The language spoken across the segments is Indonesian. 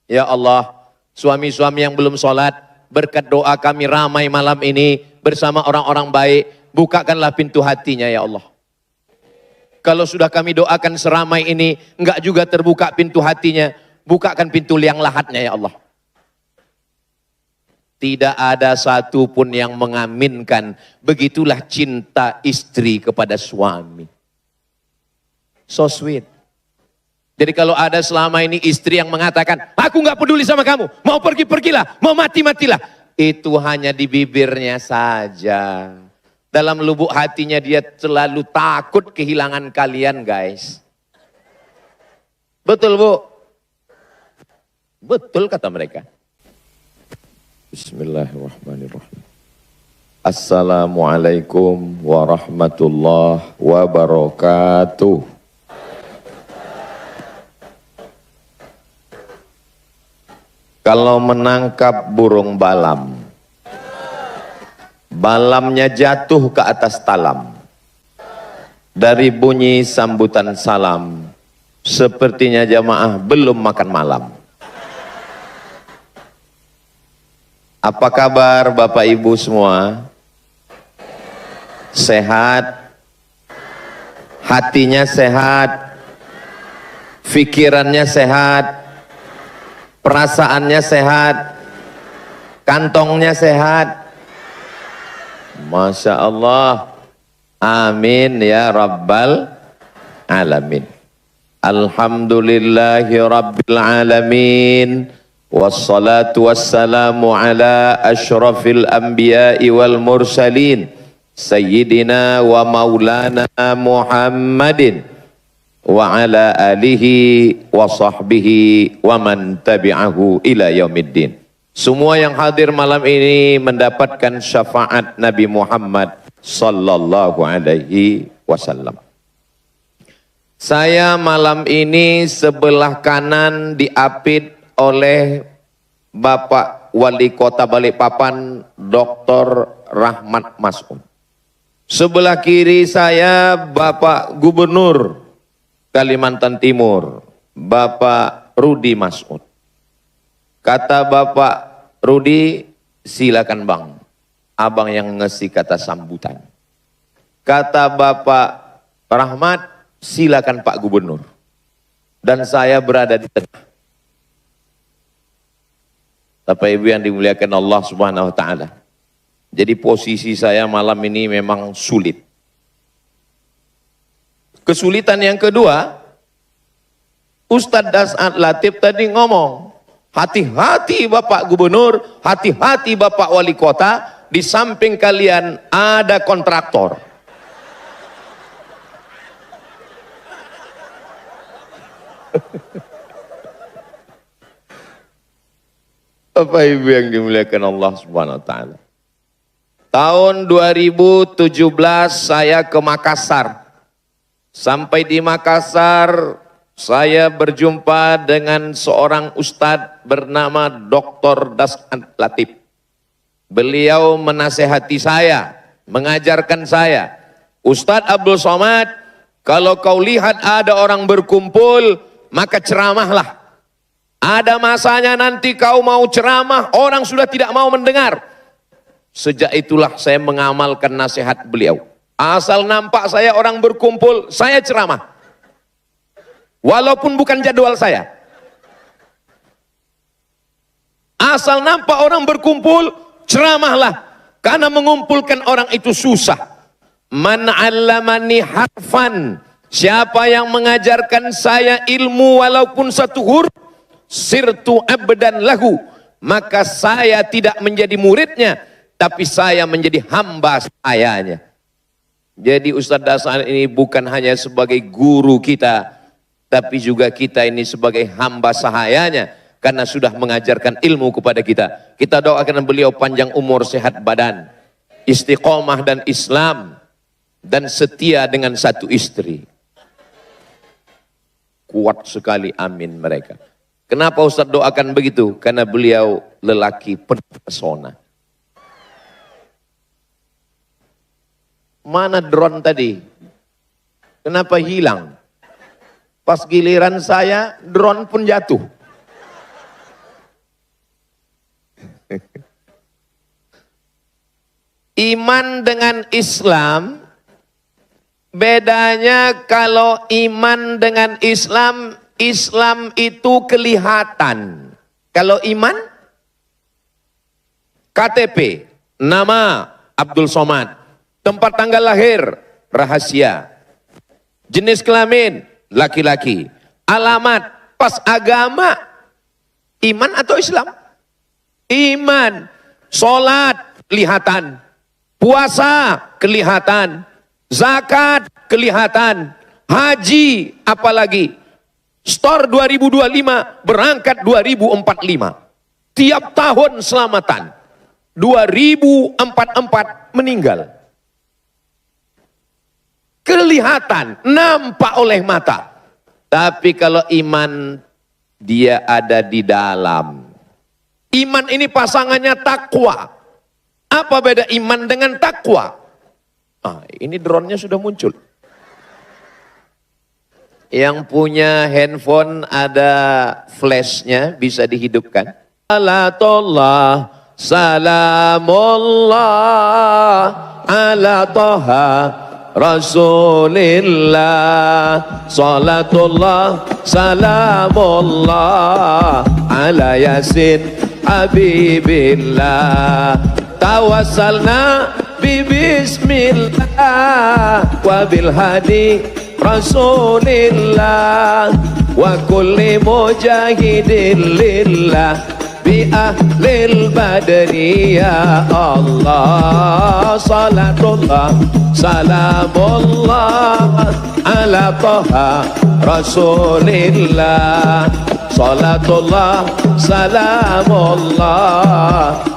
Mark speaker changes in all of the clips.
Speaker 1: Ya Allah, suami-suami yang belum sholat, berkat doa kami ramai malam ini bersama orang-orang baik, bukakanlah pintu hatinya ya Allah. Kalau sudah kami doakan seramai ini, enggak juga terbuka pintu hatinya, bukakan pintu liang lahatnya ya Allah. Tidak ada satu pun yang mengaminkan, begitulah cinta istri kepada suami. So sweet. Jadi kalau ada selama ini istri yang mengatakan, aku nggak peduli sama kamu, mau pergi-pergilah, mau mati-matilah. Itu hanya di bibirnya saja. Dalam lubuk hatinya dia selalu takut kehilangan kalian guys. Betul Bu? Betul kata mereka. Bismillahirrahmanirrahim. Assalamualaikum warahmatullahi wabarakatuh. Kalau menangkap burung balam, balamnya jatuh ke atas talam. Dari bunyi sambutan salam, sepertinya jamaah belum makan malam. Apa kabar Bapak Ibu semua? Sehat? Hatinya sehat? Pikirannya sehat? Perasaannya sehat, kantongnya sehat. Masya Allah. Amin ya Rabbal Alamin. Alhamdulillahi Rabbil Alamin. Wassalatu wassalamu ala ashrafil anbiya'i wal mursalin. Sayyidina wa maulana Muhammadin. Wa ala alihi wa sahbihi wa man tabi'ahu ila yaumiddin. Semua yang hadir malam ini mendapatkan syafaat Nabi Muhammad sallallahu alaihi wasallam. Saya malam ini sebelah kanan diapit oleh Bapak Wali Kota Balikpapan Dr. Rahmat Mas'ud. Sebelah kiri saya Bapak Gubernur Kalimantan Timur, Bapak Rudi Mas'ud. Kata Bapak Rudi, silakan Bang. Abang yang ngasih kata sambutan. Kata Bapak Rahmat, silakan Pak Gubernur. Dan saya berada di tengah. Bapak Ibu yang dimuliakan Allah Subhanahu wa taala. Jadi posisi saya malam ini memang sulit. Kesulitan yang kedua, Ustadz Das'ad Latif tadi ngomong, hati-hati Bapak Gubernur, hati-hati Bapak Wali Kota, di samping kalian ada kontraktor. Bapak Ibu yang dimuliakan Allah Subhanahu wa taala. Tahun 2017 saya ke Makassar. Sampai di Makassar, saya berjumpa dengan seorang ustadz bernama Dr. Das'ad Latif. Beliau menasehati saya, mengajarkan saya, Ustadz Abdul Somad, kalau kau lihat ada orang berkumpul, maka ceramahlah. Ada masanya nanti kau mau ceramah, orang sudah tidak mau mendengar. Sejak itulah saya mengamalkan nasihat beliau. Asal nampak saya orang berkumpul, saya ceramah. Walaupun bukan jadwal saya. Asal nampak orang berkumpul, ceramahlah. Karena mengumpulkan orang itu susah. Man 'allamani harfan. Siapa yang mengajarkan saya ilmu walaupun satu huruf, sirtu abdan lahu. Maka saya tidak menjadi muridnya, tapi saya menjadi hamba sayanya. Jadi Ustadz Das'ad ini bukan hanya sebagai guru kita, tapi juga kita ini sebagai hamba sahayanya, karena sudah mengajarkan ilmu kepada kita. Kita doakan beliau panjang umur, sehat badan, istiqomah dan Islam, dan setia dengan satu istri. Kuat sekali amin mereka. Kenapa Ustadz doakan begitu? Karena beliau lelaki penuh pesona. Mana drone tadi? Kenapa hilang? Pas giliran saya, drone pun jatuh. Iman dengan Islam, bedanya kalau iman dengan Islam, Islam itu kelihatan. Kalau iman, KTP, nama Abdul Somad, tempat tanggal lahir, rahasia, jenis kelamin, laki-laki, alamat, pas agama, iman atau Islam? Iman, sholat, kelihatan. Puasa kelihatan, zakat kelihatan, haji apalagi. Store 2025, berangkat 2045. Tiap tahun selamatan. 2044 meninggal. Kelihatan, nampak oleh mata. Tapi kalau iman, dia ada di dalam. Iman ini pasangannya takwa. Apa beda iman dengan takwa? Ini drone-nya sudah muncul. Yang punya handphone ada flashnya, bisa dihidupkan. Salatullah, salamullah, ala toha Rasulillah. Salatullah, salamullah, ala yasin habibillah. Tawassalna bi bismillah wa bil hadi Rasulillah wa kulli mujahidin lillah bi ahlil badri ya Allah. Salatullah salamullah ala toha Rasulillah. Salatullah salamullah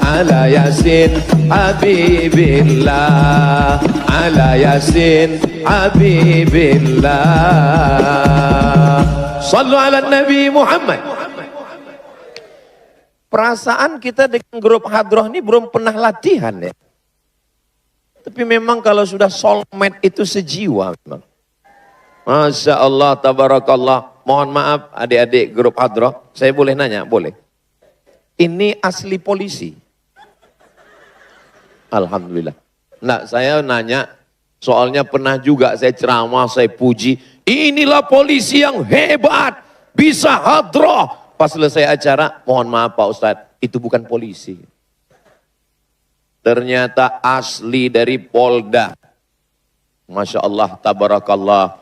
Speaker 1: ala yasin habibillah, ala yasin habibillah. Sallu ala Nabi Muhammad. Perasaan kita dengan grup hadroh ini belum pernah latihan ya. Tapi memang kalau sudah soulmate itu sejiwa memang. Masya Allah, tabarakallah. Mohon maaf adik-adik grup hadroh, saya boleh nanya? Boleh. Ini asli polisi? Alhamdulillah. Nah, saya nanya, soalnya pernah juga saya ceramah, saya puji, inilah polisi yang hebat, bisa hadroh. Pas selesai acara, mohon maaf Pak Ustadz, itu bukan polisi. Ternyata asli dari Polda. Masya Allah, tabarakallah.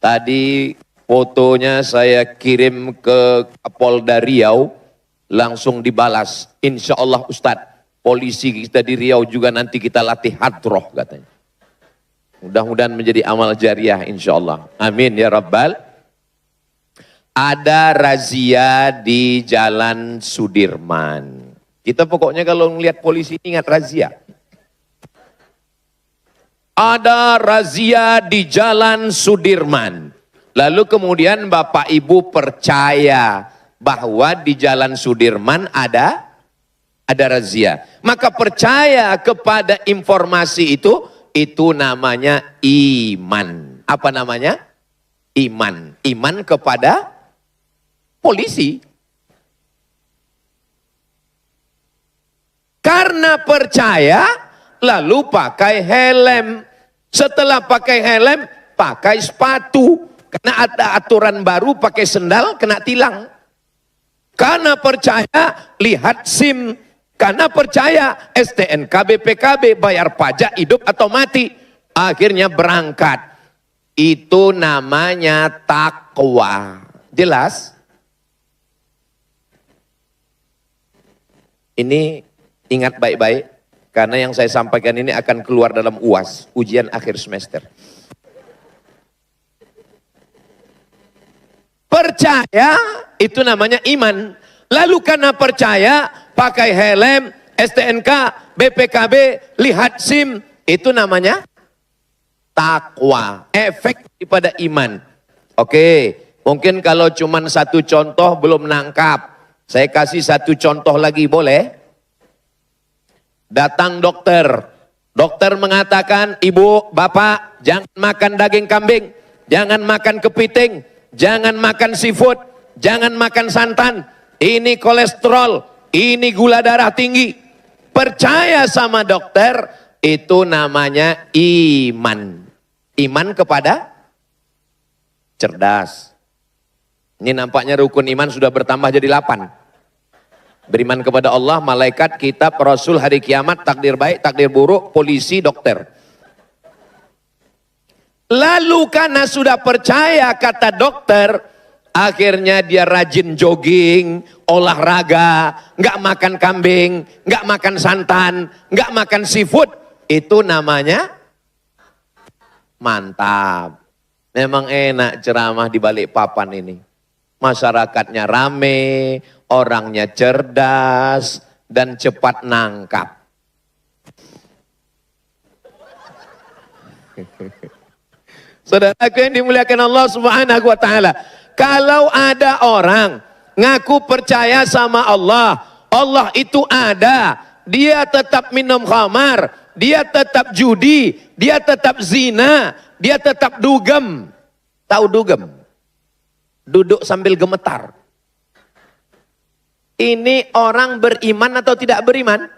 Speaker 1: Tadi fotonya saya kirim ke Polda Riau, langsung dibalas. Insya Allah Ustadz, polisi kita di Riau juga nanti kita latih hadroh katanya. Mudah-mudahan menjadi amal jariah insya Allah. Amin ya Rabbal. Ada razia di Jalan Sudirman. Kita pokoknya kalau melihat polisi ingat razia. Ada razia di Jalan Sudirman. Lalu kemudian Bapak Ibu percaya bahwa di Jalan Sudirman ada razia. Maka percaya kepada informasi itu namanya iman. Apa namanya? Iman. Iman kepada polisi. Karena percaya, lalu pakai helm. Setelah pakai helm, pakai sepatu. Karena ada aturan baru pakai sendal kena tilang. Karena percaya, lihat SIM. Karena percaya, STNK, BPKB, bayar pajak hidup atau mati. Akhirnya berangkat. Itu namanya takwa. Jelas? Ini ingat baik-baik. Karena yang saya sampaikan ini akan keluar dalam UAS, ujian akhir semester. Percaya itu namanya iman. Lalu karena percaya pakai helm, STNK, BPKB, lihat SIM, itu namanya takwa. Efek daripada iman. Oke, mungkin kalau cuma satu contoh belum nangkap. Saya kasih satu contoh lagi boleh? Datang dokter. Dokter mengatakan, ibu, bapak, jangan makan daging kambing, jangan makan kepiting, jangan makan seafood, jangan makan santan. Ini kolesterol, ini gula darah tinggi. Percaya sama dokter, itu namanya iman. Iman kepada cerdas. Ini nampaknya rukun iman sudah bertambah jadi 8. Beriman kepada Allah, malaikat, kitab, rasul, hari kiamat, takdir baik, takdir buruk, polisi, dokter. Lalu karena sudah percaya kata dokter, akhirnya dia rajin jogging, olahraga, nggak makan kambing, nggak makan santan, nggak makan seafood. Itu namanya mantap. Memang enak ceramah di balik papan ini. Masyarakatnya rame, orangnya cerdas, dan cepat nangkap. Saudaraku yang dimuliakan Allah Subhanahu wa Ta'ala, kalau ada orang ngaku percaya sama Allah, Allah itu ada, dia tetap minum khamar, dia tetap judi, dia tetap zina, dia tetap dugem. Tahu dugem? Duduk sambil gemetar. Ini orang beriman atau tidak beriman?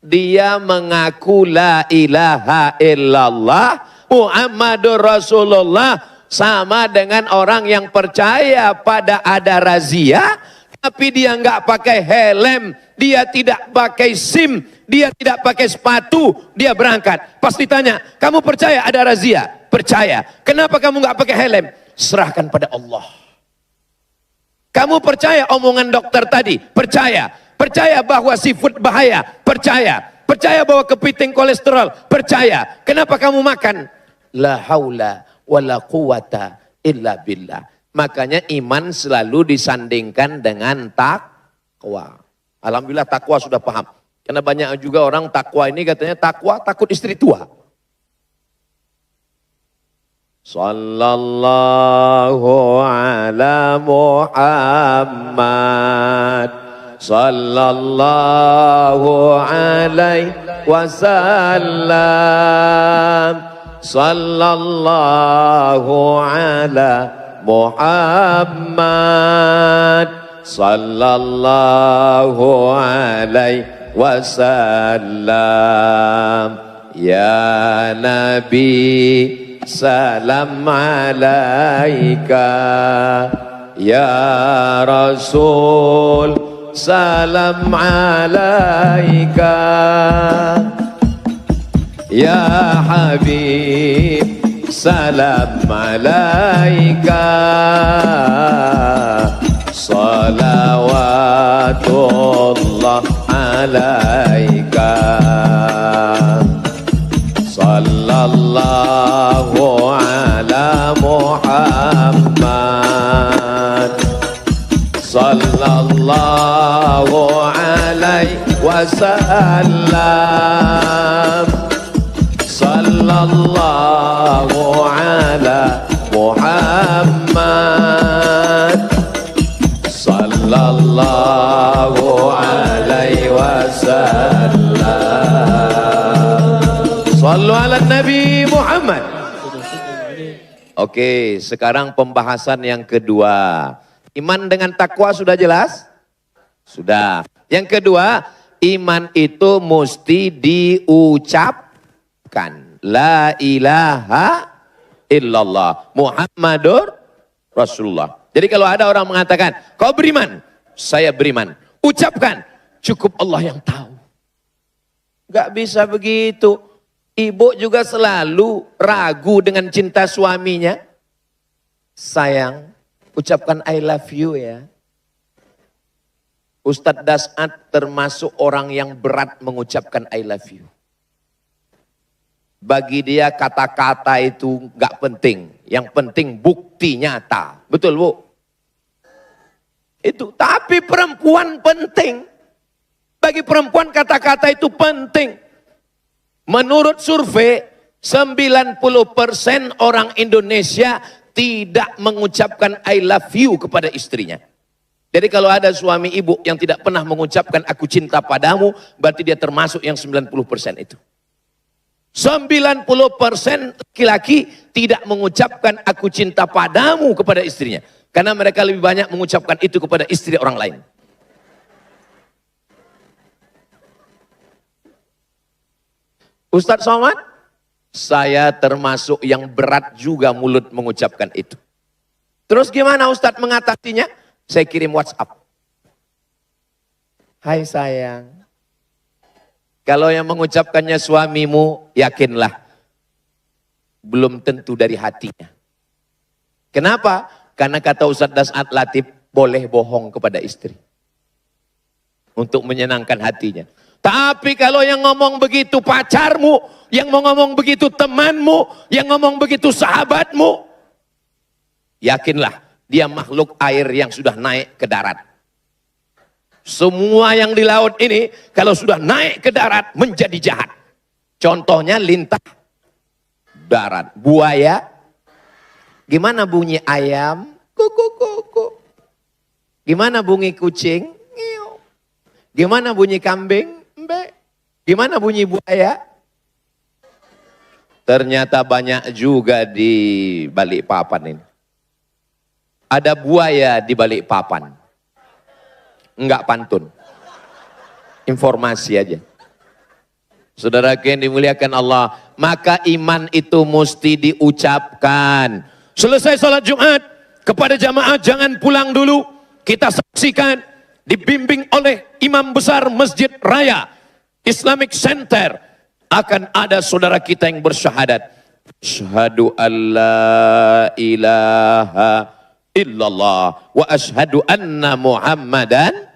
Speaker 1: Dia mengaku la ilaha illallah Muhammadur Rasulullah, sama dengan orang yang percaya pada ada razia, tapi dia nggak pakai helm, dia tidak pakai SIM, dia tidak pakai sepatu, dia berangkat. Pasti tanya, kamu percaya ada razia? Percaya. Kenapa kamu nggak pakai helm? Serahkan pada Allah. Kamu percaya omongan dokter tadi? Percaya. Percaya bahwa seafood bahaya? Percaya. Percaya bahwa kepiting kolesterol? Percaya. Kenapa kamu makan? La haula wa la quwata illa billah. Makanya iman selalu disandingkan dengan takwa. Alhamdulillah takwa sudah paham. Karena banyak juga orang takwa ini katanya takwa takut istri tua. Sallallahu ala Muhammad, sallallahu alaihi wasallam, sallallahu ala Muhammad, sallallahu alaihi wasallam. Ya Nabi, salam alaika, ya Rasul, salam alaika, ya Habib, salam alaika, salawatullah alaika, sallallahu ala Muhammad, sallallahu alaihi wasallam, sallallahu ala Muhammad, sallallahu alaihi wasallam. Sallu ala Nabi Muhammad. Oke, sekarang pembahasan yang kedua. Iman dengan takwa sudah jelas? Sudah. Yang kedua, iman itu mesti diucapkan. La ilaha illallah Muhammadur Rasulullah. Jadi kalau ada orang mengatakan, kau beriman? Saya beriman. Ucapkan, cukup Allah yang tahu. Gak bisa begitu. Ibu juga selalu ragu dengan cinta suaminya. Sayang, ucapkan I love you ya. Ustadz Das'ad termasuk orang yang berat mengucapkan I love you. Bagi dia kata-kata itu gak penting. Yang penting bukti nyata. Betul Bu? Itu. Tapi perempuan penting. Bagi perempuan kata-kata itu penting. Menurut survei, 90% orang Indonesia tidak mengucapkan I love you kepada istrinya. Jadi kalau ada suami ibu yang tidak pernah mengucapkan aku cinta padamu, berarti dia termasuk yang 90% itu. 90% laki-laki tidak mengucapkan aku cinta padamu kepada istrinya. Karena mereka lebih banyak mengucapkan itu kepada istri orang lain. Ustadz Somad, saya termasuk yang berat juga mulut mengucapkan itu. Terus gimana Ustadz mengatasinya? Saya kirim WhatsApp. Hai sayang, kalau yang mengucapkannya suamimu, yakinlah belum tentu dari hatinya. Kenapa? Karena kata Ustadz Das'ad Latif, boleh bohong kepada istri untuk menyenangkan hatinya. Tapi kalau yang ngomong begitu pacarmu, yang mau ngomong begitu temanmu, yang ngomong begitu sahabatmu, yakinlah dia makhluk air yang sudah naik ke darat. Semua yang di laut ini kalau sudah naik ke darat menjadi jahat. Contohnya lintah darat, buaya. Gimana bunyi ayam? Kuku kuku. Gimana bunyi kucing? Ngiu. Gimana bunyi kambing? Mbe. Gimana bunyi buaya? Ternyata banyak juga di Balikpapan ini. Ada buaya di Balikpapan. Enggak pantun. Informasi aja. Saudara yang dimuliakan Allah, maka iman itu mesti diucapkan. Selesai salat Jumat, kepada jamaah jangan pulang dulu. Kita saksikan, dibimbing oleh imam besar Masjid Raya Islamic Center, akan ada saudara kita yang bersyahadat. Asyhadu an la ilaha illallah wa asyhadu anna Muhammadan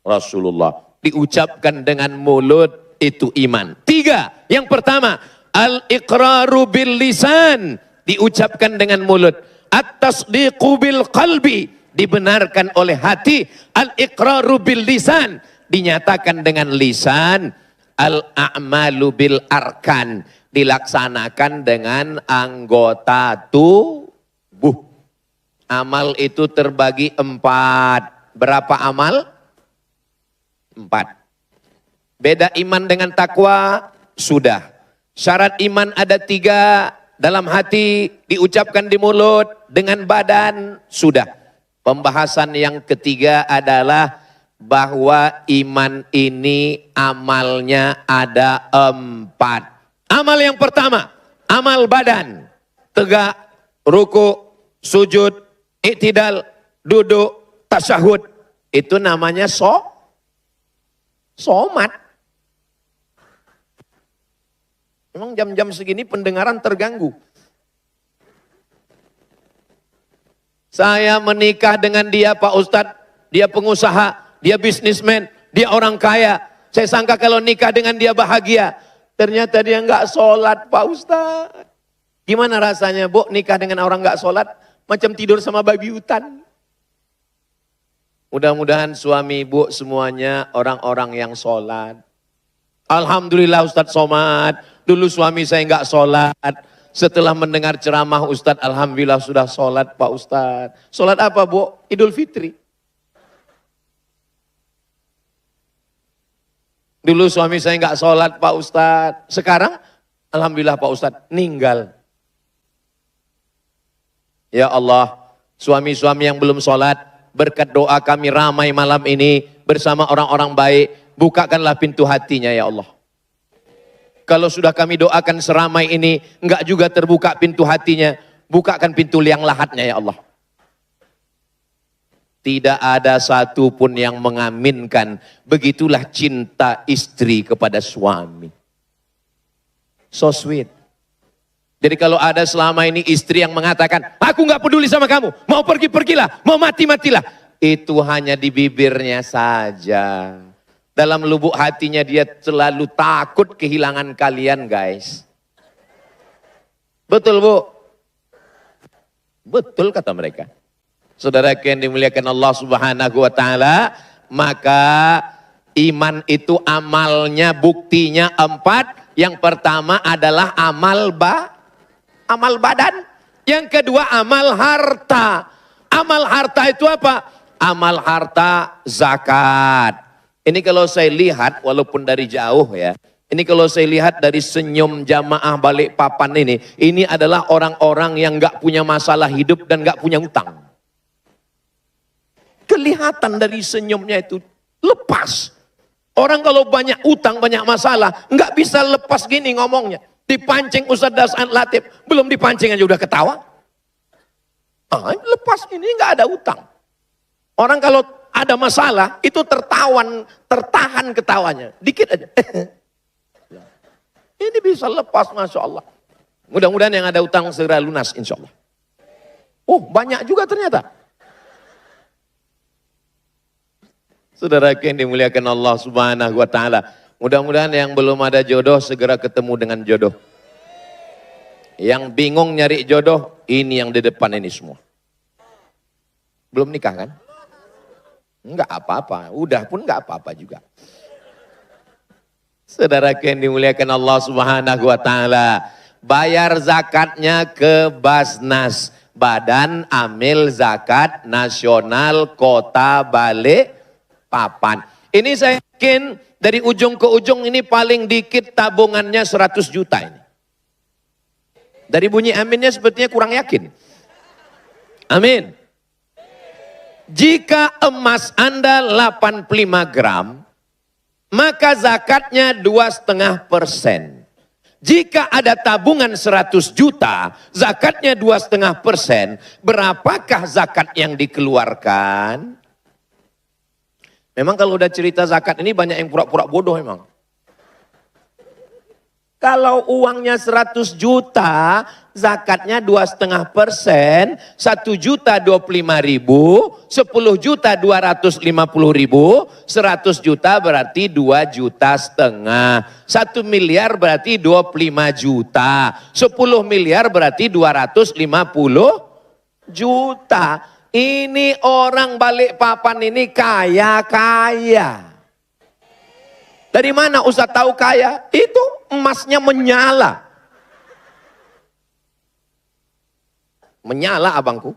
Speaker 1: Rasulullah. Diucapkan dengan mulut, itu iman. 3, yang pertama, al-iqraru bil lisan, diucapkan dengan mulut. At-tasdiqu bil qalbi, dibenarkan oleh hati. Al-iqraru bil lisan, dinyatakan dengan lisan. Al-a'malu bil arkan, dilaksanakan dengan anggota tubuh. Amal itu terbagi 4. Berapa amal? 4. Beda iman dengan takwa, sudah. Syarat iman ada 3, dalam hati, diucapkan di mulut, dengan badan, sudah. Pembahasan yang ketiga adalah bahwa iman ini amalnya ada 4. Amal yang pertama, amal badan. Tegak, ruku, sujud, i'tidal, duduk, tasyahud. Itu namanya somat. Memang jam-jam segini pendengaran terganggu. Saya menikah dengan dia Pak Ustadz, dia pengusaha, dia bisnismen, dia orang kaya. Saya sangka kalau nikah dengan dia bahagia. Ternyata dia nggak sholat Pak Ustadz. Gimana rasanya Bu nikah dengan orang nggak sholat? Macam tidur sama babi hutan. Mudah-mudahan suami ibu semuanya orang-orang yang sholat. Alhamdulillah Ustadz Somad, dulu suami saya nggak sholat. Setelah mendengar ceramah Ustadz, alhamdulillah sudah sholat Pak Ustadz. Sholat apa Bu? Idul Fitri. Dulu suami saya nggak sholat Pak Ustadz. Sekarang alhamdulillah Pak Ustadz ninggal. Ya Allah, suami-suami yang belum sholat, berkat doa kami ramai malam ini bersama orang-orang baik, bukakanlah pintu hatinya ya Allah. Kalau sudah kami doakan seramai ini, enggak juga terbuka pintu hatinya, bukakan pintu liang lahatnya ya Allah. Tidak ada satu pun yang mengaminkan, begitulah cinta istri kepada suami. So sweet. Jadi kalau ada selama ini istri yang mengatakan, aku nggak peduli sama kamu, mau pergi-pergilah, mau mati-matilah. Itu hanya di bibirnya saja. Dalam lubuk hatinya dia selalu takut kehilangan kalian guys. Betul Bu? Betul kata mereka. Saudara yang dimuliakan Allah Subhanahu wa Ta'ala, maka iman itu amalnya, buktinya 4. Yang pertama adalah amal badan. Yang kedua amal harta. Amal harta itu apa? Amal harta zakat. Ini kalau saya lihat walaupun dari jauh ya. Ini kalau saya lihat dari senyum jamaah Balikpapan ini adalah orang-orang yang gak punya masalah hidup dan gak punya utang. Kelihatan dari senyumnya itu lepas. Orang kalau banyak utang, banyak masalah, nggak bisa lepas gini ngomongnya. Dipancing Ustaz Dasan Latif, belum dipancing aja udah ketawa. Lepas ini nggak ada utang. Orang kalau ada masalah, itu tertahan ketawanya. Dikit aja. Ini bisa lepas, Masya Allah. Mudah-mudahan yang ada utang segera lunas, insya Allah. Oh, banyak juga ternyata. Saudara yang dimuliakan Allah Subhanahu wa Ta'ala. Mudah-mudahan yang belum ada jodoh segera ketemu dengan jodoh. Yang bingung nyari jodoh, ini yang di depan ini semua. Belum nikah kan? Enggak apa-apa, udah pun enggak apa-apa juga. Saudara yang dimuliakan Allah Subhanahu wa Ta'ala. Bayar zakatnya ke Basnas, Badan Amil Zakat Nasional Kota Balikpapan. Ini saya yakin dari ujung ke ujung ini paling dikit tabungannya 100 juta ini. Dari bunyi aminnya sepertinya kurang yakin. Amin. Jika emas Anda 85 gram, maka zakatnya 2,5%. Jika ada tabungan 100 juta, zakatnya 2,5%, berapakah zakat yang dikeluarkan? Memang kalau udah cerita zakat ini banyak yang pura-pura bodoh memang. Kalau uangnya 100 juta, zakatnya 2,5%, 1.025.000, 10.250.000, 100 juta berarti 2,5 juta. 1 miliar berarti 25 juta. 10 miliar berarti 250 juta. Ini orang Balikpapan ini kaya-kaya. Dari mana Ustaz tahu kaya? Itu emasnya menyala. Menyala abangku.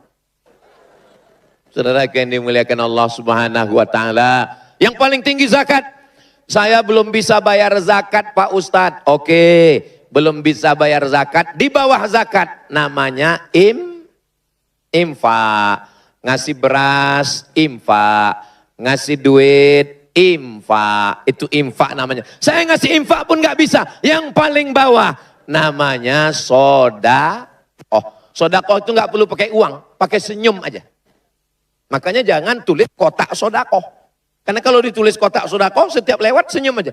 Speaker 1: Saudara yang dimuliakan Allah Subhanahu wa Ta'ala. Yang paling tinggi zakat. Saya belum bisa bayar zakat Pak Ustadz. Oke, belum bisa bayar zakat. Di bawah zakat namanya infak. Ngasih beras, infak. Ngasih duit, infak. Itu infak namanya. Saya ngasih infak pun gak bisa. Yang paling bawah namanya sodakoh. Sodakoh itu gak perlu pakai uang, pakai senyum aja. Makanya jangan tulis kotak sodakoh. Karena kalau ditulis kotak sodakoh, setiap lewat senyum aja.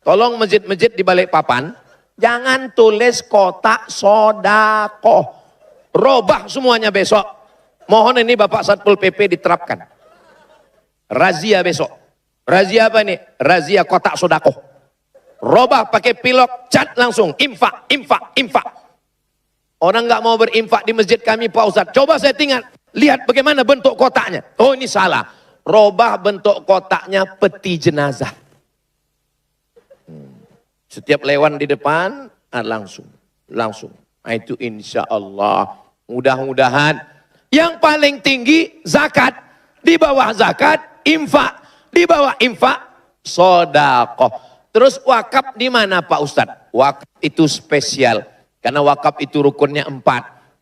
Speaker 1: Tolong masjid-masjid di Balikpapan, jangan tulis kotak sodakoh. Robah semuanya besok. Mohon ini Bapak Satpol PP diterapkan. Razia besok. Razia apa ini? Razia kotak sodakoh. Robah pakai pilok, cat langsung. Infak, infak, infak. Orang nggak mau berinfak di masjid kami Pak Ustadz. Coba saya tinggal. Lihat bagaimana bentuk kotaknya. Oh ini salah. Robah bentuk kotaknya peti jenazah. Setiap lewat di depan, langsung. Langsung. Nah, itu insya Allah. Mudah-mudahan. Yang paling tinggi zakat, di bawah zakat infak, di bawah infak sodakoh. Terus wakaf di mana Pak Ustadz? Wakaf itu spesial, karena wakaf itu rukunnya 4.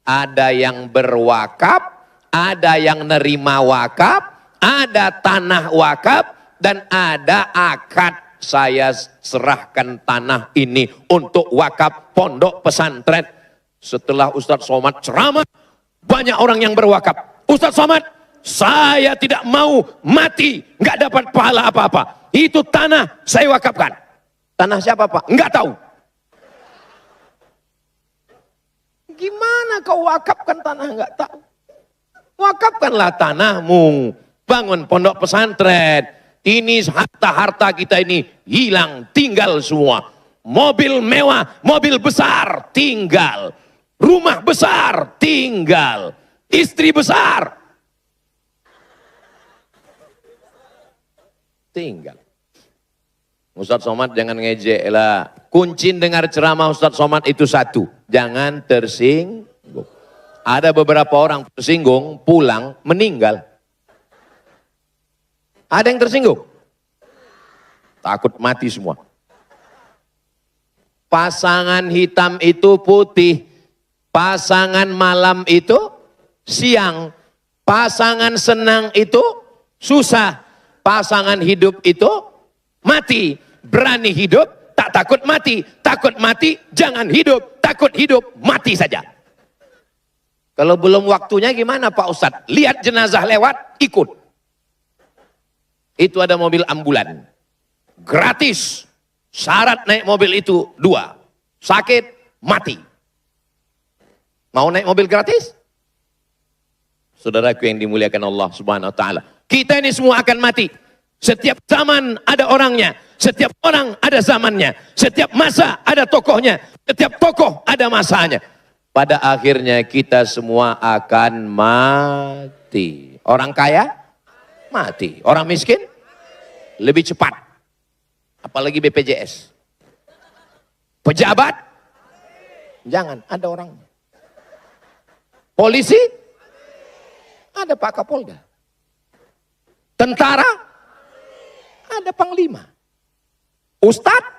Speaker 1: Ada yang berwakaf, ada yang nerima wakaf, ada tanah wakaf, dan ada akad. Saya serahkan tanah ini untuk wakaf pondok pesantren. Setelah Ustadz Somad ceramah, banyak orang yang berwakaf. Ustadz Somad, saya tidak mau mati, nggak dapat pahala apa-apa. Itu tanah saya wakafkan. Tanah siapa Pak? Nggak tahu. Gimana kau wakafkan tanah nggak tahu? Wakafkanlah tanahmu, bangun pondok pesantren. Ini harta-harta kita ini hilang, tinggal semua. Mobil mewah, mobil besar, tinggal. Rumah besar, tinggal. Istri besar, tinggal. Ustadz Somad jangan ngejek lah. Kunci dengar ceramah Ustadz Somad itu satu. Jangan tersinggung. Ada beberapa orang tersinggung, pulang, meninggal. Ada yang tersinggung? Takut mati semua. Pasangan hitam itu putih. Pasangan malam itu siang. Pasangan senang itu susah. Pasangan hidup itu mati. Berani hidup, tak takut mati. Takut mati, jangan hidup. Takut hidup, mati saja. Kalau belum waktunya gimana Pak Ustadz? Lihat jenazah lewat, ikut. Itu ada mobil ambulan. Gratis. Syarat naik mobil itu 2. Sakit, mati. Mau naik mobil gratis? Saudaraku yang dimuliakan Allah Subhanahu wa taala. Kita ini semua akan mati. Setiap zaman ada orangnya. Setiap orang ada zamannya. Setiap masa ada tokohnya. Setiap tokoh ada masanya. Pada akhirnya kita semua akan mati. Orang kaya mati. Orang miskin lebih cepat. Apalagi BPJS. Pejabat jangan, ada orang. Polisi ada Pak Kapolda. Tentara ada Panglima. Ustadz,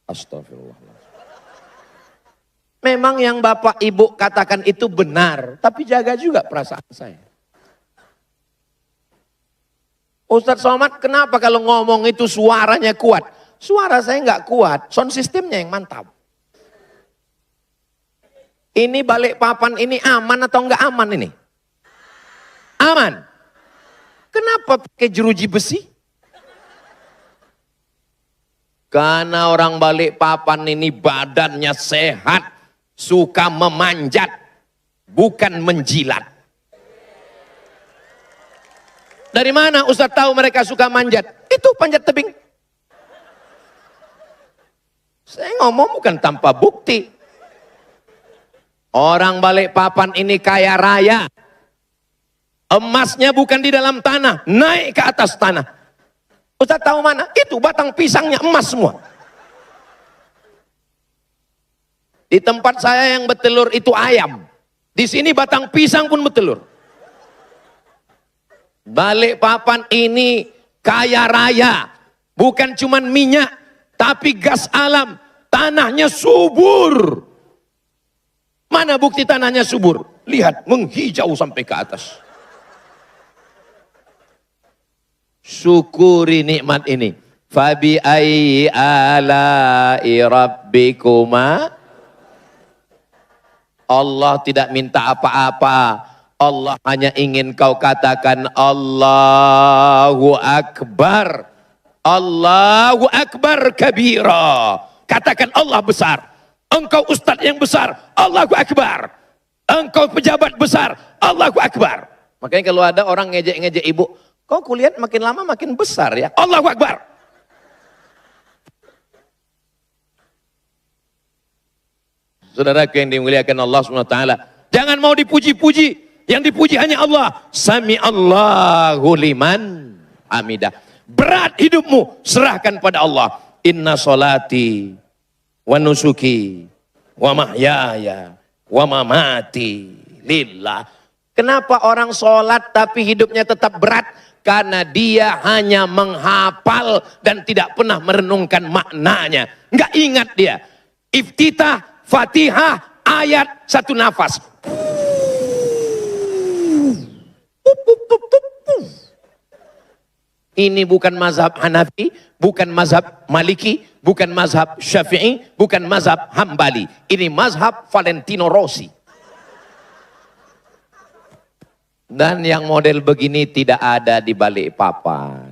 Speaker 1: astagfirullah. Memang yang Bapak Ibu katakan itu benar, tapi jaga juga perasaan saya. Ustadz Somad, kenapa kalau ngomong itu suaranya kuat? Suara saya nggak kuat, sound systemnya yang mantap. Ini Balikpapan ini aman atau nggak aman ini? Aman. Kenapa pakai jeruji besi? Karena orang Balikpapan ini badannya sehat, suka memanjat, bukan menjilat. Dari mana Ustadz tahu mereka suka manjat? Itu panjat tebing. Saya ngomong bukan tanpa bukti. Orang Balikpapan ini kaya raya. Emasnya bukan di dalam tanah, naik ke atas tanah. Ustaz tahu mana? Itu batang pisangnya emas semua. Di tempat saya yang bertelur itu ayam. Di sini batang pisang pun bertelur. Balikpapan ini kaya raya. Bukan cuman minyak, tapi gas alam. Tanahnya subur. Mana bukti tanahnya subur? Lihat, menghijau sampai ke atas. Syukuri nikmat ini. Fabi ayyi ala'i rabbikuma. Allah tidak minta apa-apa. Allah hanya ingin kau katakan Allahu Akbar. Allahu Akbar kabira. Katakan Allah besar. Engkau ustadz yang besar. Allahu Akbar. Engkau pejabat besar. Allahu Akbar. Makanya kalau ada orang ngejek-ngejek ibu, kok kuliah makin lama makin besar ya. Allahu Akbar. Saudaraku yang dimuliakan Allah SWT. Jangan mau dipuji-puji. Yang dipuji hanya Allah. Sami Allahu liman hamidah. Berat hidupmu, serahkan pada Allah. Inna solati wa nusuki wa mahyaya wa mamati lillah. Kenapa orang sholat tapi hidupnya tetap berat? Karena dia hanya menghafal dan tidak pernah merenungkan maknanya. Nggak ingat dia. Iftitah, Fatihah, ayat, satu nafas. Ini bukan mazhab Hanafi, bukan mazhab Maliki, bukan mazhab Syafi'i, bukan mazhab Hambali. Ini mazhab Valentino Rossi. Dan yang model begini tidak ada di Balikpapan.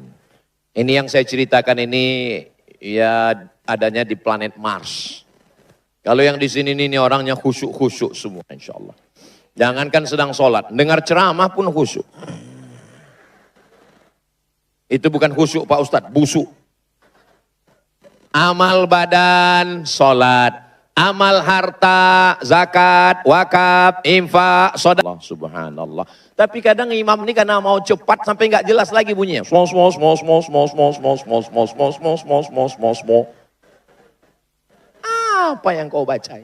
Speaker 1: Ini yang saya ceritakan ini ya adanya di planet Mars. Kalau yang di sini ini orangnya khusyuk-khusyuk semua insya Allah. Jangankan sedang sholat, dengar ceramah pun khusyuk. Itu bukan khusyuk Pak Ustadz, busuk. Amal badan, sholat. Amal harta, zakat, wakaf, infak, sedekah. Subhanallah. Tapi kadang imam ini karena mau cepat sampai nggak jelas lagi bunyinya. Apa yang kau baca?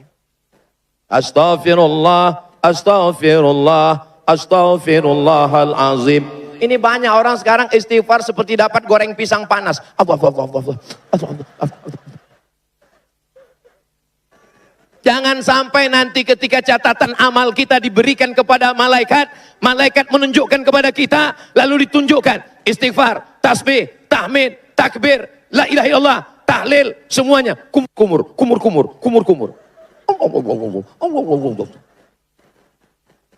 Speaker 1: Astaghfirullah, astaghfirullah, astaghfirullahalazim. Ini banyak orang sekarang istighfar seperti dapat goreng pisang panas. Jangan sampai nanti ketika catatan amal kita diberikan kepada malaikat, malaikat menunjukkan kepada kita, lalu ditunjukkan istighfar, tasbih, tahmid, takbir, la ilaha illallah, tahlil, semuanya kumur.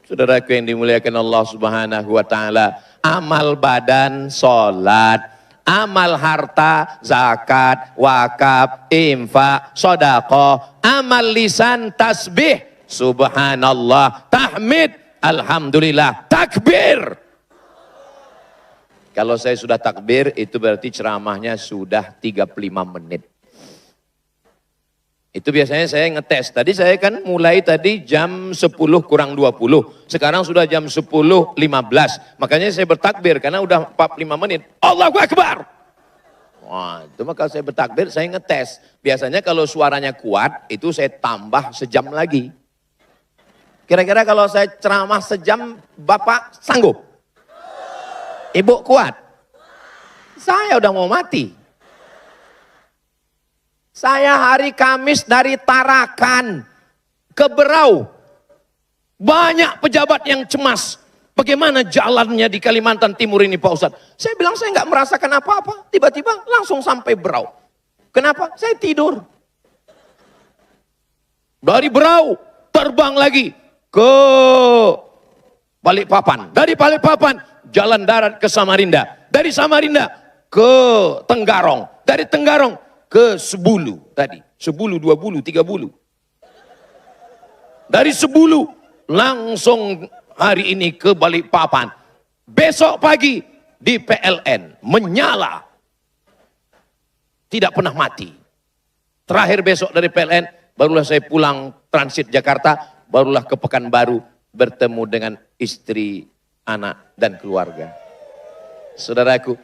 Speaker 1: Saudaraku yang dimuliakan Allah Subhanahu wa taala, amal badan salat, amal harta zakat, wakaf, infak, sedekah, amal lisan tasbih, subhanallah, tahmid, alhamdulillah, takbir. Kalau saya sudah takbir, itu berarti ceramahnya sudah 35 menit. Itu biasanya saya ngetes. Tadi saya kan mulai tadi jam 10 kurang 20. Sekarang sudah jam 10.15. Makanya saya bertakbir karena udah 45 menit. Allahu Akbar. Wah, itu maka saya bertakbir, saya ngetes. Biasanya kalau suaranya kuat, itu saya tambah sejam lagi. Kira-kira kalau saya ceramah sejam, Bapak sanggup? Ibu kuat? Saya udah mau mati. Saya hari Kamis dari Tarakan ke Berau. Banyak pejabat yang cemas. Bagaimana jalannya di Kalimantan Timur ini Pak Ustadz? Saya bilang saya nggak merasakan apa-apa. Tiba-tiba langsung sampai Berau. Kenapa? Saya tidur. Dari Berau terbang lagi ke Balikpapan. Dari Balikpapan jalan darat ke Samarinda. Dari Samarinda ke Tenggarong. Dari Tenggarong ke Sebulu tadi. Sebulu, 2 bulu, 3 bulu. Dari Sebulu langsung hari ini ke Balikpapan. Besok pagi di PLN. Menyala. Tidak pernah mati. Terakhir besok dari PLN, barulah saya pulang transit Jakarta, barulah ke Pekanbaru bertemu dengan istri, anak, dan keluarga. Saudaraku,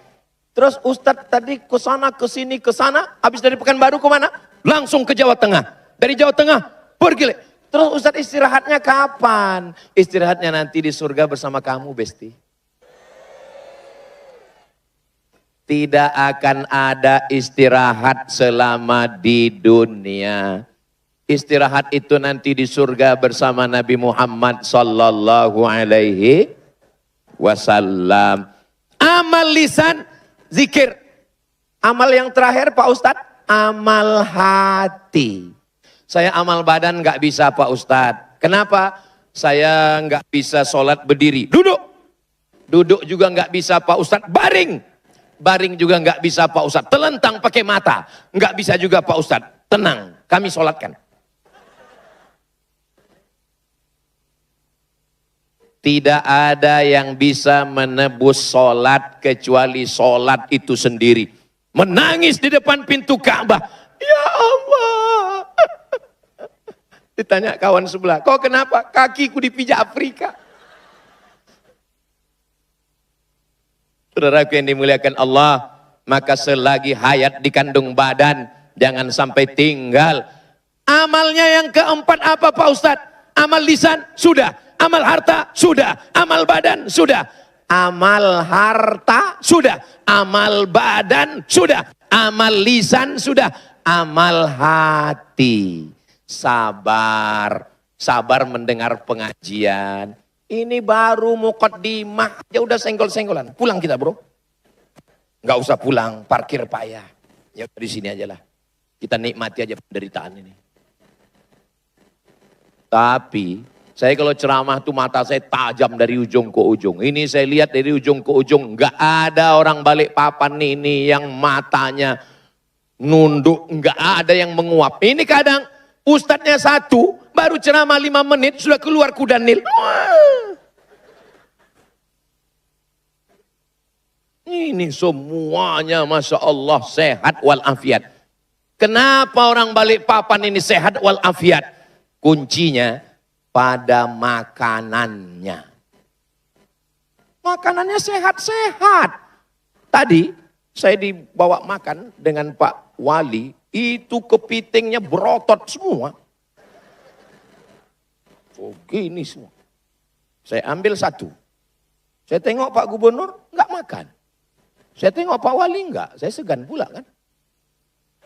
Speaker 1: terus Ustadz tadi ke sana, ke sini, ke sana. Habis dari Pekanbaru ke mana? Langsung ke Jawa Tengah. Dari Jawa Tengah pergi. Terus Ustadz istirahatnya kapan? Istirahatnya nanti di surga bersama kamu, Besti. Tidak akan ada istirahat selama di dunia. Istirahat itu nanti di surga bersama Nabi Muhammad sallallahu alaihi wasallam. Amal lisan, zikir. Amal yang terakhir Pak Ustadz, amal hati. Saya amal badan nggak bisa Pak Ustadz. Kenapa? Saya nggak bisa sholat berdiri. Duduk. Duduk juga nggak bisa Pak Ustadz. Baring. Baring juga nggak bisa Pak Ustadz. Telentang pakai mata. Nggak bisa juga Pak Ustadz. Tenang, kami sholatkan. Tidak ada yang bisa menebus sholat kecuali sholat itu sendiri. Menangis di depan pintu Ka'bah. Ya Allah. Ditanya kawan sebelah, kok kenapa? Kakiku dipijak Afrika. Saudaraku yang dimuliakan Allah, maka selagi hayat di kandung badan, jangan sampai tinggal. Amalnya yang keempat apa Pak Ustadz? Amal lisan, sudah. Amal harta, sudah. Amal badan, sudah. Amal harta, sudah. Amal badan, sudah. Amal lisan, sudah. Amal hati. Sabar. Sabar mendengar pengajian. Ini baru muqaddimah. Ya udah senggol-senggolan. Pulang kita bro. Nggak usah pulang, parkir payah. Ya di sini aja lah. Kita nikmati aja penderitaan ini. Tapi saya kalau ceramah tuh mata saya tajam dari ujung ke ujung. Ini saya lihat dari ujung ke ujung. Nggak ada orang Balikpapan ini yang matanya nunduk. Nggak ada yang menguap. Ini kadang ustadznya satu, baru ceramah 5 menit sudah keluar kuda Nil. Ini semuanya Masya Allah sehat walafiat. Kenapa orang Balikpapan ini sehat walafiat? Kuncinya pada makanannya. Makanannya sehat-sehat. Tadi saya dibawa makan dengan Pak Wali, itu kepitingnya berotot semua. Oh gini semua. Saya ambil satu. Saya tengok Pak Gubernur, enggak makan. Saya tengok Pak Wali, enggak. Saya segan pula kan.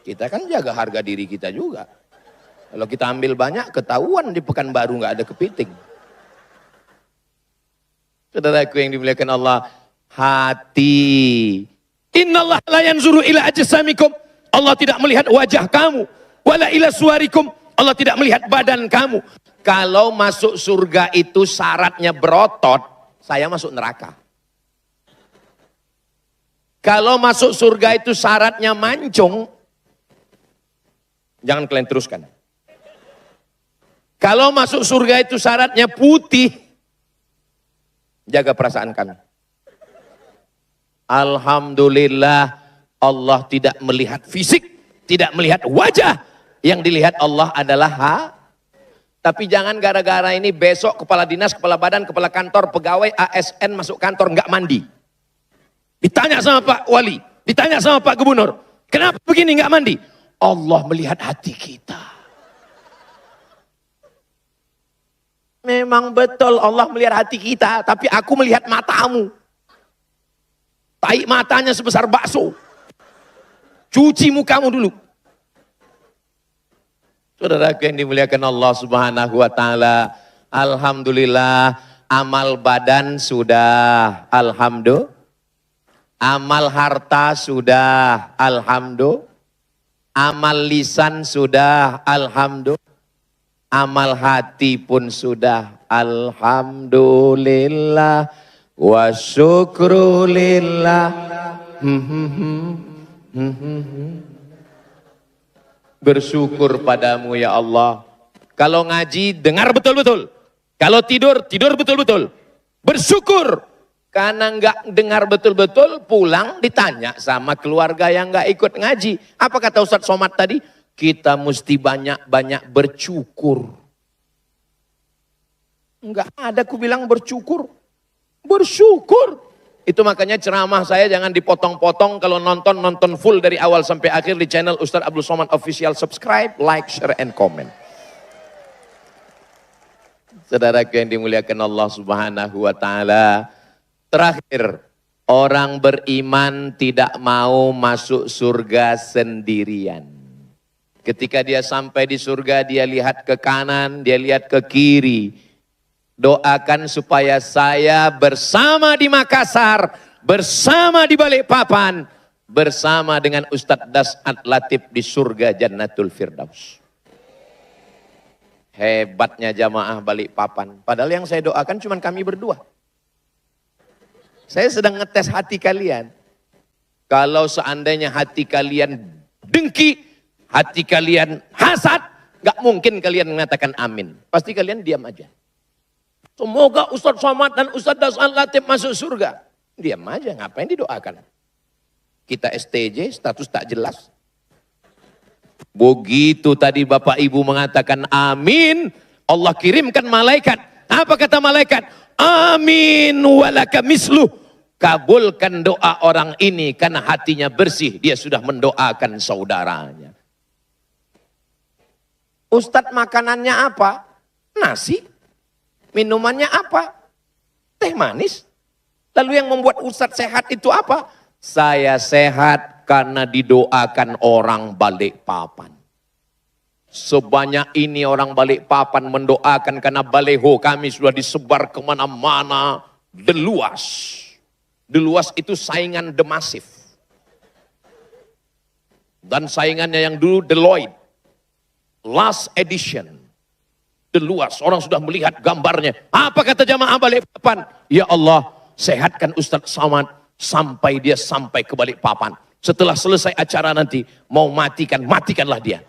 Speaker 1: Kita kan jaga harga diri kita juga. Kalau kita ambil banyak, ketahuan di Pekanbaru nggak ada kepiting. Saudaraku yang dimuliakan Allah, hati. Innallaha la yanzuru ila ajsamikum. Allah tidak melihat wajah kamu. Wala ila suwarikum. Allah tidak melihat badan kamu. Kalau masuk surga itu syaratnya berotot, saya masuk neraka. Kalau masuk surga itu syaratnya mancung, jangan kalian teruskan. Kalau masuk surga itu syaratnya putih, jaga perasaan kami. Alhamdulillah Allah tidak melihat fisik, tidak melihat wajah. Yang dilihat Allah adalah Tapi jangan gara-gara ini besok kepala dinas, kepala badan, kepala kantor, pegawai, ASN masuk kantor nggak mandi. Ditanya sama Pak Wali, ditanya sama Pak Gubernur, kenapa begini nggak mandi? Allah melihat hati kita. Memang betul Allah melihat hati kita, tapi aku melihat matamu. Tai matanya sebesar bakso. Cuci mukamu dulu. Saudaraku yang dimuliakan Allah Subhanahu wa taala, alhamdulillah amal badan sudah, alhamdulillah. Amal harta sudah, alhamdulillah. Amal lisan sudah, alhamdulillah. Amal hati pun sudah, alhamdulillah wa syukrulillah. Bersyukur padamu ya Allah. Kalau ngaji dengar betul-betul. Kalau tidur, tidur betul-betul. Bersyukur. Karena nggak dengar betul-betul, pulang ditanya sama keluarga yang nggak ikut ngaji. Apa kata Ustadz Somad tadi? Kita mesti banyak-banyak bersyukur. Enggak ada aku bilang bersyukur. Bersyukur. Itu makanya ceramah saya jangan dipotong-potong. Kalau nonton full dari awal sampai akhir di channel Ustadz Abdul Somad Official. Subscribe, like, share, and comment. Saudaraku yang dimuliakan Allah Subhanahu wa taala. Terakhir, orang beriman tidak mau masuk surga sendirian. Ketika dia sampai di surga, dia lihat ke kanan, dia lihat ke kiri. Doakan supaya saya bersama di Makassar, bersama di Balikpapan, bersama dengan Ustadz Das'ad Latif di surga Jannatul Firdaus. Hebatnya jamaah Balikpapan. Padahal yang saya doakan cuma kami berdua. Saya sedang ngetes hati kalian. Kalau seandainya hati kalian dengki, hati kalian hasad, gak mungkin kalian mengatakan amin. Pasti kalian diam aja. Semoga Ustadz Somad dan Ustadz Das'ad Latif masuk surga. Diam aja, ngapain didoakan? Kita STJ, status tak jelas. Begitu tadi Bapak Ibu mengatakan amin, Allah kirimkan malaikat. Apa kata malaikat? Amin walaka misluh. Kabulkan doa orang ini karena hatinya bersih. Dia sudah mendoakan saudaranya. Ustadz makanannya apa? Nasi. Minumannya apa? Teh manis. Lalu yang membuat Ustadz sehat itu apa? Saya sehat karena didoakan orang Balikpapan. Sebanyak ini orang Balikpapan mendoakan karena baleho kami sudah disebar kemana-mana. Deluas. Deluas itu saingan The Massive. Dan saingannya yang dulu Deloitte. Last edition. Deluas, orang sudah melihat gambarnya. Apa kata jamaah Balikpapan? Ya Allah, sehatkan Ustadz Somad sampai dia sampai ke Balikpapan. Setelah selesai acara nanti, mau matikan, matikanlah dia.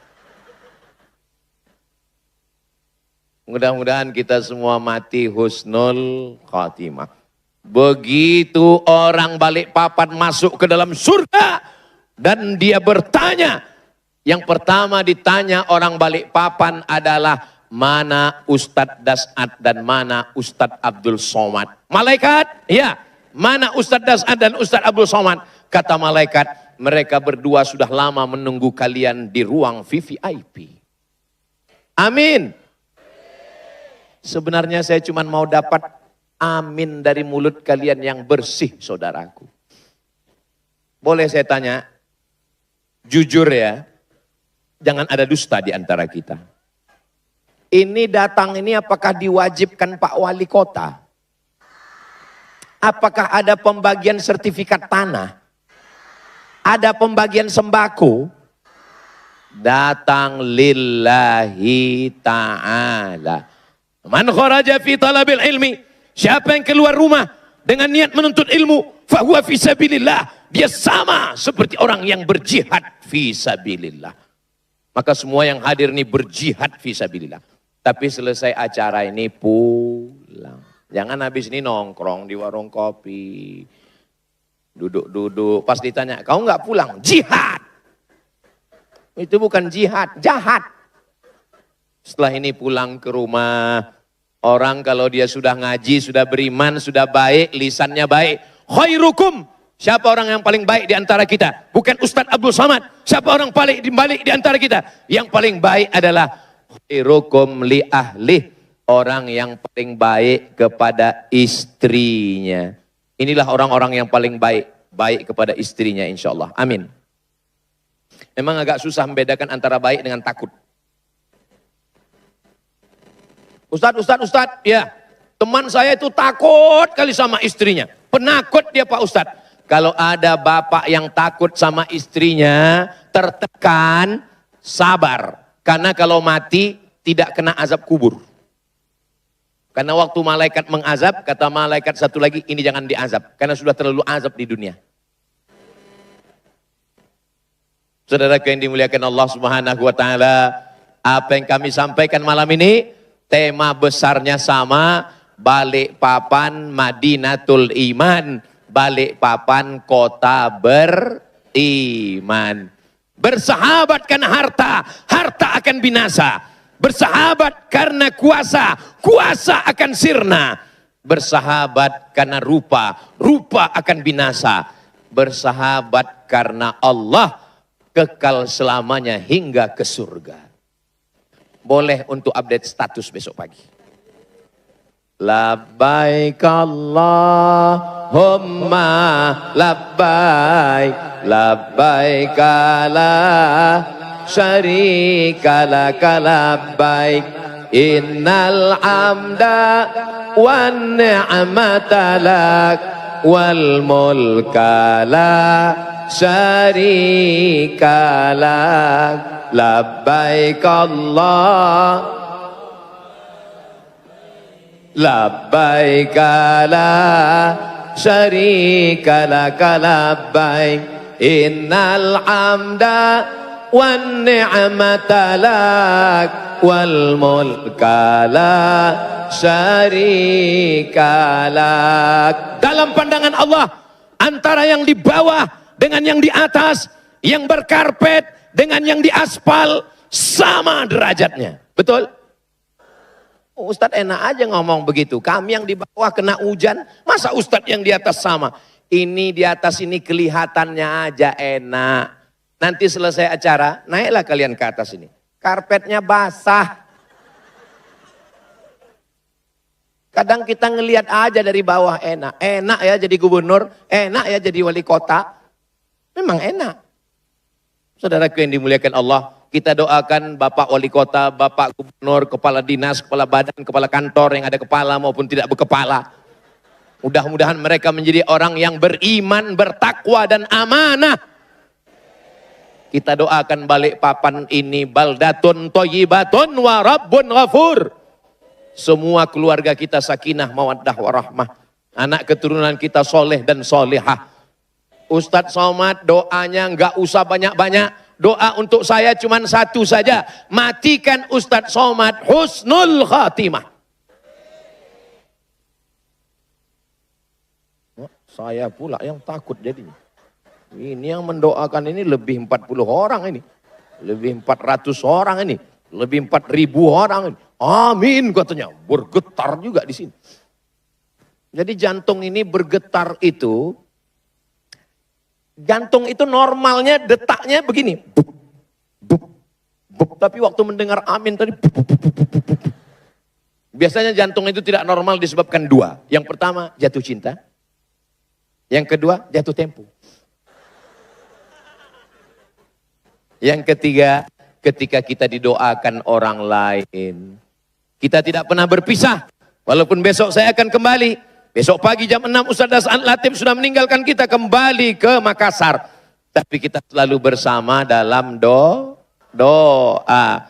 Speaker 1: Mudah-mudahan kita semua mati husnul khatimah. Begitu orang Balikpapan masuk ke dalam surga dan dia bertanya, yang pertama ditanya orang Balikpapan adalah mana Ustadz Das'ad dan mana Ustadz Abdul Somad. Malaikat, ya, mana Ustadz Das'ad dan Ustadz Abdul Somad? Kata malaikat, mereka berdua sudah lama menunggu kalian di ruang VVIP. Amin. Sebenarnya saya cuma mau dapat amin dari mulut kalian yang bersih, saudaraku. Boleh saya tanya, jujur ya, jangan ada dusta di antara kita. Ini datang ini apakah diwajibkan Pak Wali Kota? Apakah ada pembagian sertifikat tanah? Ada pembagian sembako? Datang lillahi ta'ala. Man kharaja fi talabil ilmi. Siapa yang keluar rumah dengan niat menuntut ilmu, fahuwa fi sabilillah. Dia sama seperti orang yang berjihad fi sabilillah. Maka semua yang hadir ini berjihad fi sabilillah. Tapi selesai acara ini pulang. Jangan habis ini nongkrong di warung kopi. Duduk-duduk. Pas ditanya, kau nggak pulang? Jihad. Itu bukan jihad, jahat. Setelah ini pulang ke rumah. Orang kalau dia sudah ngaji, sudah beriman, sudah baik, lisannya baik. Khairukum. Siapa orang yang paling baik di antara kita? Bukan Ustadz Abdul Somad. Siapa orang paling baik di antara kita? Yang paling baik adalah khairukum li ahli. Orang yang paling baik kepada istrinya. Inilah orang-orang yang paling baik. Baik kepada istrinya insya Allah. Amin. Memang agak susah membedakan antara baik dengan takut. Ustadz, ya. Teman saya itu takut kali sama istrinya. Penakut dia Pak Ustadz. Kalau ada bapak yang takut sama istrinya, tertekan, sabar. Karena kalau mati, tidak kena azab kubur. Karena waktu malaikat mengazab, kata malaikat satu lagi, ini jangan diazab. Karena sudah terlalu azab di dunia. Saudara yang dimuliakan Allah Subhanahu wa Ta'ala, apa yang kami sampaikan malam ini, tema besarnya sama, Balikpapan Madinatul Iman, Balikpapan kota beriman. Bersahabat karena harta, harta akan binasa. Bersahabat karena kuasa, kuasa akan sirna. Bersahabat karena rupa, rupa akan binasa. Bersahabat karena Allah, kekal selamanya hingga ke surga. Boleh untuk update status besok pagi. Labbaik Allahumma labbaik, labbaik la syarika laka labbaik, innal hamda wan ni'mata lak wal mulka la syarika lak, labbaik Allah labbaik la syarika laka labbaik, innal hamda wan ni'mata lak wal mulka la syarika lak. Dalam pandangan Allah, antara yang di bawah dengan yang di atas, yang berkarpet dengan yang di aspal, sama derajatnya. Betul? Ustadz enak aja ngomong begitu. Kami yang di bawah kena hujan, masa Ustadz yang di atas sama? Ini di atas ini kelihatannya aja enak. Nanti selesai acara, naiklah kalian ke atas ini. Karpetnya basah. Kadang kita ngelihat aja dari bawah enak. Enak ya jadi gubernur, enak ya jadi wali kota. Memang enak. Saudaraku yang dimuliakan Allah, kita doakan Bapak Wali Kota, Bapak Gubernur, Kepala Dinas, Kepala Badan, Kepala Kantor yang ada kepala maupun tidak berkepala. Mudah-mudahan mereka menjadi orang yang beriman, bertakwa dan amanah. Kita doakan Balikpapan ini baldatun thayyibatun wa rabbun ghafur. Semua keluarga kita sakinah, mawaddah, warahmah. Anak keturunan kita soleh dan solehah. Ustadz Somad doanya nggak usah banyak-banyak. Doa untuk saya cuma satu saja. Matikan Ustadz Somad husnul khatimah. Saya pula yang takut jadinya. Ini yang mendoakan ini lebih 40 orang ini. Lebih 400 orang ini. Lebih 4.000 orang ini. Amin katanya. Bergetar juga di sini. Jadi jantung ini bergetar itu. Jantung itu normalnya detaknya begini. Bup, bup, bup. Tapi waktu mendengar amin tadi. Bup, bup, bup, bup, bup, bup. Biasanya jantung itu tidak normal disebabkan dua. Yang pertama jatuh cinta. Yang kedua jatuh tempo. Yang ketiga ketika kita didoakan orang lain. Kita tidak pernah berpisah. Walaupun besok saya akan kembali. Besok pagi jam 6 Ustaz Hasan Latif sudah meninggalkan kita kembali ke Makassar. Tapi kita selalu bersama dalam doa.